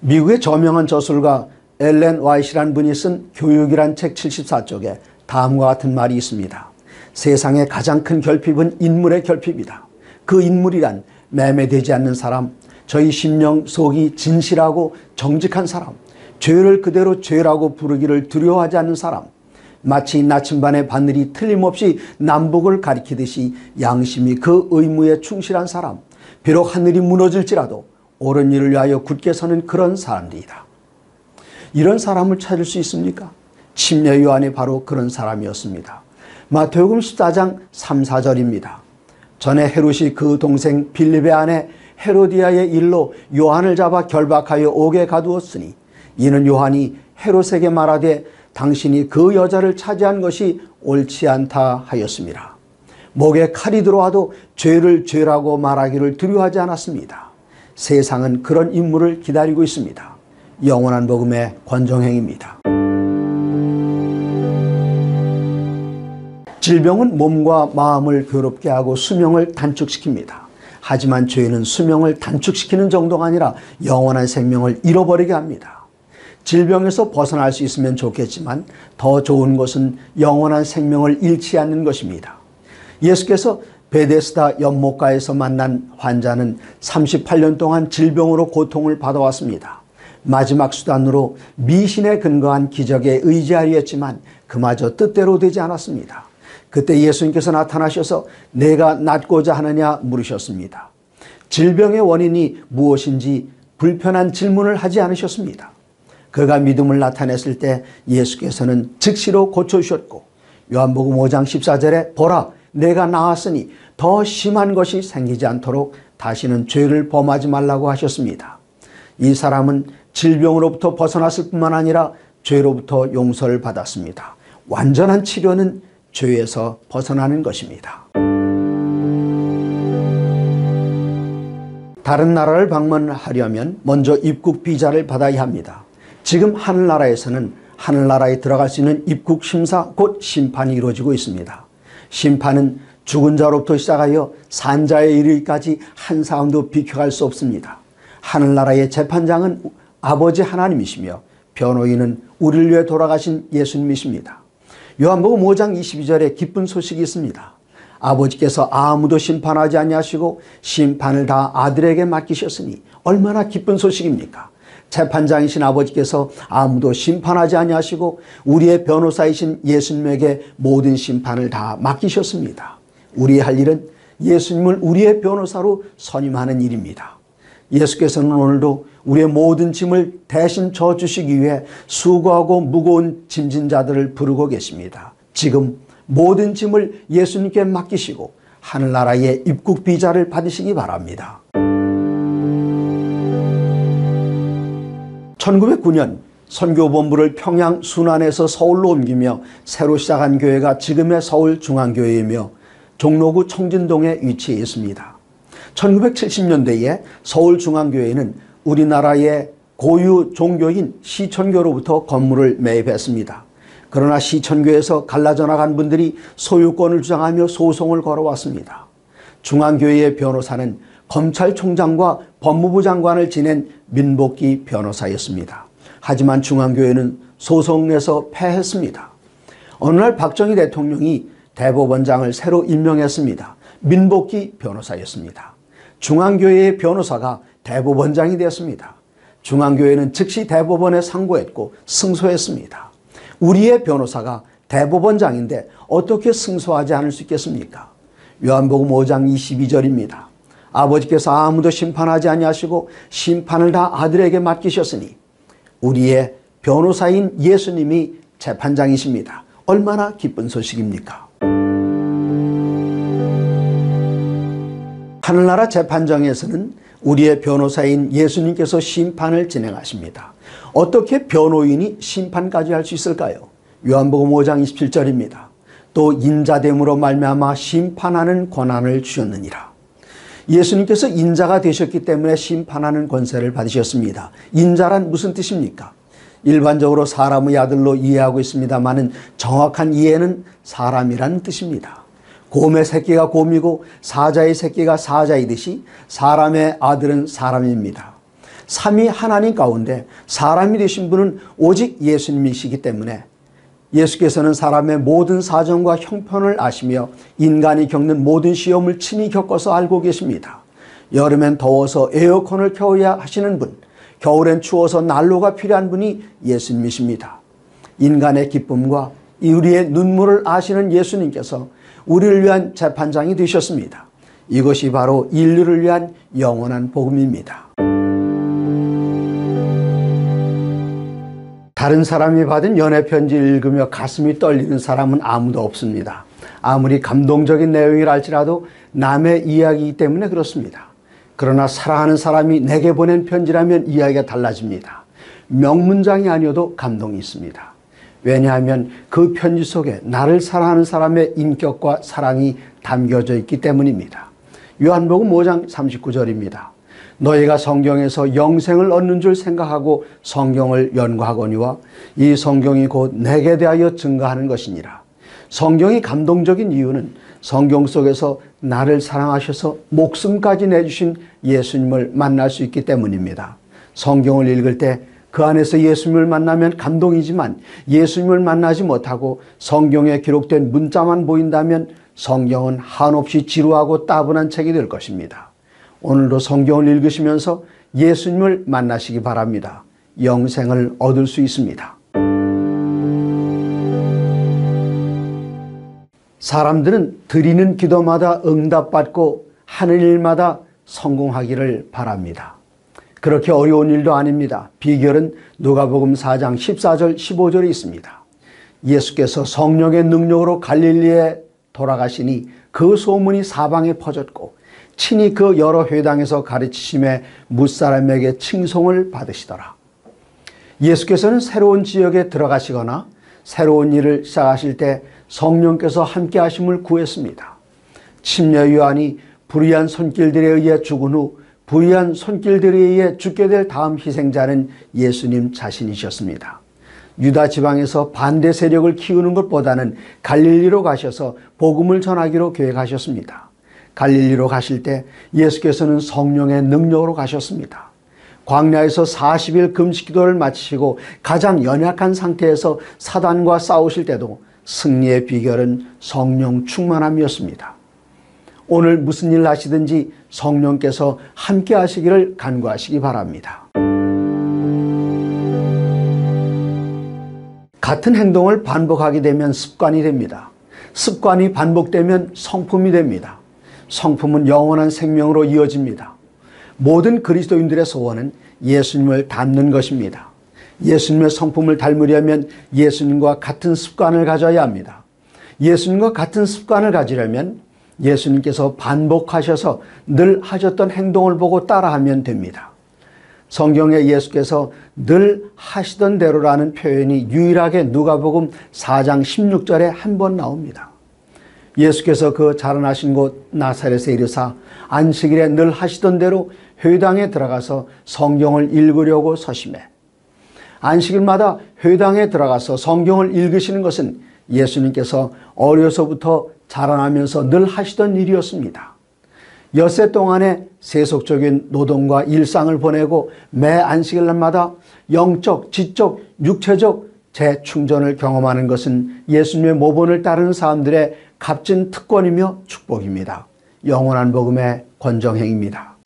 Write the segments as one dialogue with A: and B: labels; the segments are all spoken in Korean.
A: 미국의 저명한 저술가 엘렌 와이트라는 분이 쓴 교육이란 책 74쪽에 다음과 같은 말이 있습니다. 세상의 가장 큰 결핍은 인물의 결핍이다. 그 인물이란 매매되지 않는 사람, 저희 심령 속이 진실하고 정직한 사람, 죄를 그대로 죄라고 부르기를 두려워하지 않는 사람, 마치 나침반의 바늘이 틀림없이 남북을 가리키듯이 양심이 그 의무에 충실한 사람, 비록 하늘이 무너질지라도 옳은 일을 위하여 굳게 서는 그런 사람들이다. 이런 사람을 찾을 수 있습니까? 침례 요한이 바로 그런 사람이었습니다. 마태복음 14장 3, 4절입니다. 전에 헤롯이 그 동생 빌립의 아내 헤로디아의 일로 요한을 잡아 결박하여 옥에 가두었으니 이는 요한이 헤롯에게 말하되 당신이 그 여자를 차지한 것이 옳지 않다 하였습니다. 목에 칼이 들어와도 죄를 죄라고 말하기를 두려워하지 않았습니다. 세상은 그런 인물을 기다리고 있습니다. 영원한 복음의 권정행입니다. 질병은 몸과 마음을 괴롭게 하고 수명을 단축시킵니다. 하지만 죄는 수명을 단축시키는 정도가 아니라 영원한 생명을 잃어버리게 합니다. 질병에서 벗어날 수 있으면 좋겠지만 더 좋은 것은 영원한 생명을 잃지 않는 것입니다. 예수께서 베데스다 연못가에서 만난 환자는 38년 동안 질병으로 고통을 받아왔습니다. 마지막 수단으로 미신에 근거한 기적에 의지하려 했지만 그마저 뜻대로 되지 않았습니다. 그때 예수님께서 나타나셔서 내가 낫고자 하느냐 물으셨습니다. 질병의 원인이 무엇인지 불편한 질문을 하지 않으셨습니다. 그가 믿음을 나타냈을 때 예수께서는 즉시로 고쳐주셨고 요한복음 5장 14절에 보라 내가 나았으니 더 심한 것이 생기지 않도록 다시는 죄를 범하지 말라고 하셨습니다. 이 사람은 질병으로부터 벗어났을 뿐만 아니라 죄로부터 용서를 받았습니다. 완전한 치료는 죄에서 벗어나는 것입니다. 다른 나라를 방문하려면 먼저 입국 비자를 받아야 합니다. 지금 하늘나라에서는 하늘나라에 들어갈 수 있는 입국 심사 곧 심판이 이루어지고 있습니다. 심판은 죽은 자로부터 시작하여 산자에 이르기까지 한 사람도 비켜갈 수 없습니다. 하늘나라의 재판장은 아버지 하나님이시며 변호인은 우리를 위해 돌아가신 예수님이십니다. 요한복음 5장 22절에 기쁜 소식이 있습니다. 아버지께서 아무도 심판하지 아니하시고 심판을 다 아들에게 맡기셨으니 얼마나 기쁜 소식입니까? 재판장이신 아버지께서 아무도 심판하지 아니하시고 우리의 변호사이신 예수님에게 모든 심판을 다 맡기셨습니다. 우리의 할 일은 예수님을 우리의 변호사로 선임하는 일입니다. 예수께서는 오늘도 우리의 모든 짐을 대신 져주시기 위해 수고하고 무거운 짐진 자들을 부르고 계십니다. 지금 모든 짐을 예수님께 맡기시고 하늘나라의 입국 비자를 받으시기 바랍니다. 1909년 선교본부를 평양 순안에서 서울로 옮기며 새로 시작한 교회가 지금의 서울중앙교회이며 종로구 청진동에 위치해 있습니다. 1970년대에 서울중앙교회는 우리나라의 고유 종교인 시천교로부터 건물을 매입했습니다. 그러나 시천교에서 갈라져 나간 분들이 소유권을 주장하며 소송을 걸어왔습니다. 중앙교회의 변호사는 검찰총장과 법무부 장관을 지낸 민복기 변호사였습니다. 하지만 중앙교회는 소송 내서 패했습니다. 어느 날 박정희 대통령이 대법원장을 새로 임명했습니다. 민복기 변호사였습니다. 중앙교회의 변호사가 대법원장이 되었습니다. 중앙교회는 즉시 대법원에 상고했고 승소했습니다. 우리의 변호사가 대법원장인데 어떻게 승소하지 않을 수 있겠습니까? 요한복음 5장 22절입니다. 아버지께서 아무도 심판하지 아니하시고 심판을 다 아들에게 맡기셨으니 우리의 변호사인 예수님이 재판장이십니다. 얼마나 기쁜 소식입니까? 하늘나라 재판정에서는 우리의 변호사인 예수님께서 심판을 진행하십니다. 어떻게 변호인이 심판까지 할 수 있을까요? 요한복음 5장 27절입니다. 또 인자됨으로 말미암아 심판하는 권한을 주셨느니라. 예수님께서 인자가 되셨기 때문에 심판하는 권세를 받으셨습니다. 인자란 무슨 뜻입니까? 일반적으로 사람의 아들로 이해하고 있습니다만은 정확한 이해는 사람이라는 뜻입니다. 곰의 새끼가 곰이고 사자의 새끼가 사자이듯이 사람의 아들은 사람입니다. 삼위 하나님 가운데 사람이 되신 분은 오직 예수님이시기 때문에 예수께서는 사람의 모든 사정과 형편을 아시며 인간이 겪는 모든 시험을 친히 겪어서 알고 계십니다. 여름엔 더워서 에어컨을 켜야 하시는 분, 겨울엔 추워서 난로가 필요한 분이 예수님이십니다. 인간의 기쁨과 우리의 눈물을 아시는 예수님께서 우리를 위한 재판장이 되셨습니다. 이것이 바로 인류를 위한 영원한 복음입니다. 다른 사람이 받은 연애 편지를 읽으며 가슴이 떨리는 사람은 아무도 없습니다. 아무리 감동적인 내용이라 할지라도 남의 이야기이기 때문에 그렇습니다. 그러나 사랑하는 사람이 내게 보낸 편지라면 이야기가 달라집니다. 명문장이 아니어도 감동이 있습니다. 왜냐하면 그 편지 속에 나를 사랑하는 사람의 인격과 사랑이 담겨져 있기 때문입니다. 요한복음 5장 39절입니다. 너희가 성경에서 영생을 얻는 줄 생각하고 성경을 연구하거니와 이 성경이 곧 내게 대하여 증거하는 것이니라. 성경이 감동적인 이유는 성경 속에서 나를 사랑하셔서 목숨까지 내주신 예수님을 만날 수 있기 때문입니다. 성경을 읽을 때 그 안에서 예수님을 만나면 감동이지만 예수님을 만나지 못하고 성경에 기록된 문자만 보인다면 성경은 한없이 지루하고 따분한 책이 될 것입니다. 오늘도 성경을 읽으시면서 예수님을 만나시기 바랍니다. 영생을 얻을 수 있습니다. 사람들은 드리는 기도마다 응답받고 하는 일마다 성공하기를 바랍니다. 그렇게 어려운 일도 아닙니다. 비결은 누가복음 4장 14절 15절에 있습니다. 예수께서 성령의 능력으로 갈릴리에 돌아가시니 그 소문이 사방에 퍼졌고 친히 그 여러 회당에서 가르치심에 무사람에게 칭송을 받으시더라. 예수께서는 새로운 지역에 들어가시거나 새로운 일을 시작하실 때 성령께서 함께 하심을 구했습니다. 침례 요한이 불의한 손길들에 의해 죽은 후 불의한 손길들에 의해 죽게 될 다음 희생자는 예수님 자신이셨습니다. 유다 지방에서 반대 세력을 키우는 것보다는 갈릴리로 가셔서 복음을 전하기로 계획하셨습니다. 갈릴리로 가실 때 예수께서는 성령의 능력으로 가셨습니다. 광야에서 40일 금식 기도를 마치시고 가장 연약한 상태에서 사단과 싸우실 때도 승리의 비결은 성령 충만함이었습니다. 오늘 무슨 일 하시든지 성령께서 함께 하시기를 간구하시기 바랍니다. 같은 행동을 반복하게 되면 습관이 됩니다. 습관이 반복되면 성품이 됩니다. 성품은 영원한 생명으로 이어집니다. 모든 그리스도인들의 소원은 예수님을 닮는 것입니다. 예수님의 성품을 닮으려면 예수님과 같은 습관을 가져야 합니다. 예수님과 같은 습관을 가지려면 예수님께서 반복하셔서 늘 하셨던 행동을 보고 따라하면 됩니다. 성경에 예수께서 늘 하시던 대로라는 표현이 유일하게 누가복음 4장 16절에 한 번 나옵니다. 예수께서 그 자라나신 곳 나사렛에 이르사 안식일에 늘 하시던 대로 회당에 들어가서 성경을 읽으려고 서심해. 안식일마다 회당에 들어가서 성경을 읽으시는 것은 예수님께서 어려서부터 자라나면서 늘 하시던 일이었습니다. 엿새 동안의 세속적인 노동과 일상을 보내고 매 안식일날마다 영적, 지적, 육체적 재충전을 경험하는 것은 예수님의 모본을 따르는 사람들의 값진 특권이며 축복입니다. 영원한 복음의 권정행입니다.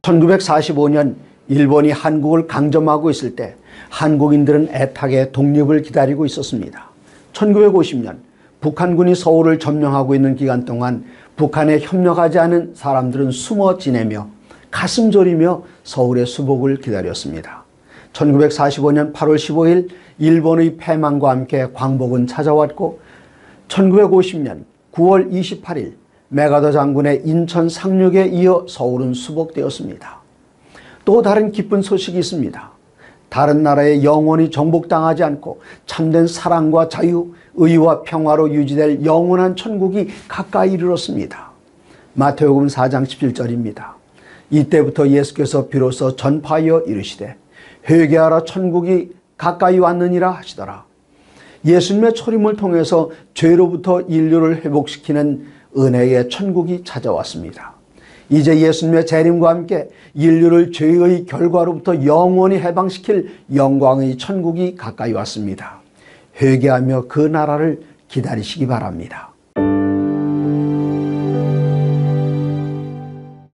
A: 1945년 일본이 한국을 강점하고 있을 때 한국인들은 애타게 독립을 기다리고 있었습니다. 1950년 북한군이 서울을 점령하고 있는 기간 동안 북한에 협력하지 않은 사람들은 숨어 지내며 가슴 졸이며 서울의 수복을 기다렸습니다. 1945년 8월 15일 일본의 패망과 함께 광복은 찾아왔고 1950년 9월 28일 메가더 장군의 인천 상륙에 이어 서울은 수복되었습니다. 또 다른 기쁜 소식이 있습니다. 다른 나라에 영원히 정복당하지 않고 참된 사랑과 자유, 의와 평화로 유지될 영원한 천국이 가까이 이르렀습니다. 마태복음 4장 17절입니다. 이때부터 예수께서 비로소 전파하여 이르시되 회개하라 천국이 가까이 왔느니라 하시더라. 예수님의 초림을 통해서 죄로부터 인류를 회복시키는 은혜의 천국이 찾아왔습니다. 이제 예수님의 재림과 함께 인류를 죄의 결과로부터 영원히 해방시킬 영광의 천국이 가까이 왔습니다. 회개하며 그 나라를 기다리시기 바랍니다.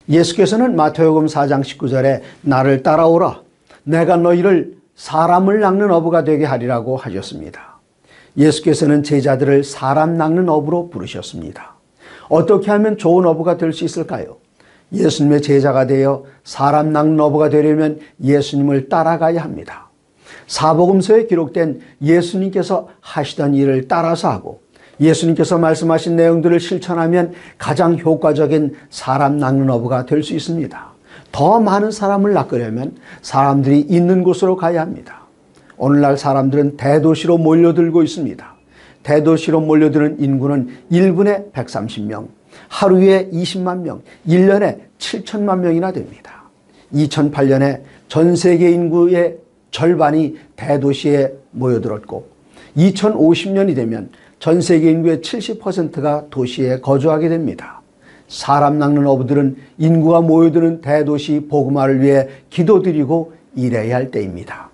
A: 예수께서는 마태복음 4장 19절에 나를 따라오라 내가 너희를 사람을 낚는 어부가 되게 하리라고 하셨습니다. 예수께서는 제자들을 사람 낚는 어부로 부르셨습니다. 어떻게 하면 좋은 어부가 될 수 있을까요? 예수님의 제자가 되어 사람 낚는 어부가 되려면 예수님을 따라가야 합니다. 사복음서에 기록된 예수님께서 하시던 일을 따라서 하고 예수님께서 말씀하신 내용들을 실천하면 가장 효과적인 사람 낚는 어부가 될 수 있습니다. 더 많은 사람을 낚으려면 사람들이 있는 곳으로 가야 합니다. 오늘날 사람들은 대도시로 몰려들고 있습니다. 대도시로 몰려드는 인구는 1분에 130명, 하루에 20만 명, 1년에 7천만 명이나 됩니다. 2008년에 전 세계 인구의 절반이 대도시에 모여들었고 2050년이 되면 전 세계 인구의 70%가 도시에 거주하게 됩니다. 사람 낚는 어부들은 인구가 모여드는 대도시 복음화를 위해 기도드리고 일해야 할 때입니다.